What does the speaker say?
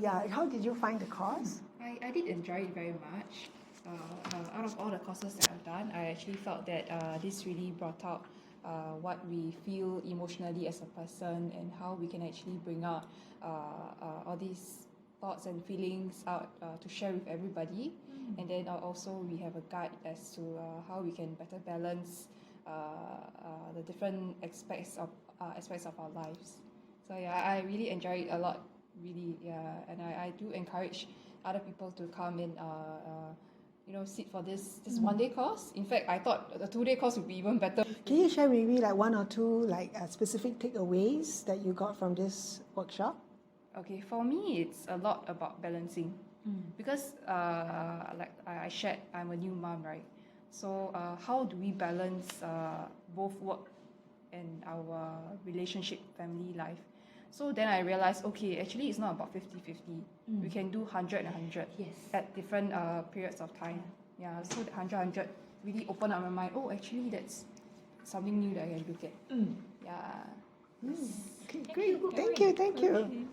Yeah, how did you find the course? I did enjoy it very much. Out of all the courses that I've done, I actually felt that this really brought out what we feel emotionally as a person and how we can actually bring out all these thoughts and feelings out to share with everybody. And then also we have a guide as to how we can better balance the different aspects of our lives. So yeah, I really enjoy it a lot, really. Yeah, and I do encourage other people to come and sit for this 1 day course. In fact, I thought the 2 day course would be even better. Can you share maybe like one or two specific takeaways that you got from this workshop? Okay, for me, it's a lot about balancing. Because like I shared, I'm a new mom, right? So how do we balance both work and our relationship, family life? So then I realized, okay, actually it's not about 50-50. We can do 100 and 100 at different periods of time. Yeah, so the 100 really opened up my mind. Oh, actually that's something new that I can look at. Yeah. Okay, great. Thank you.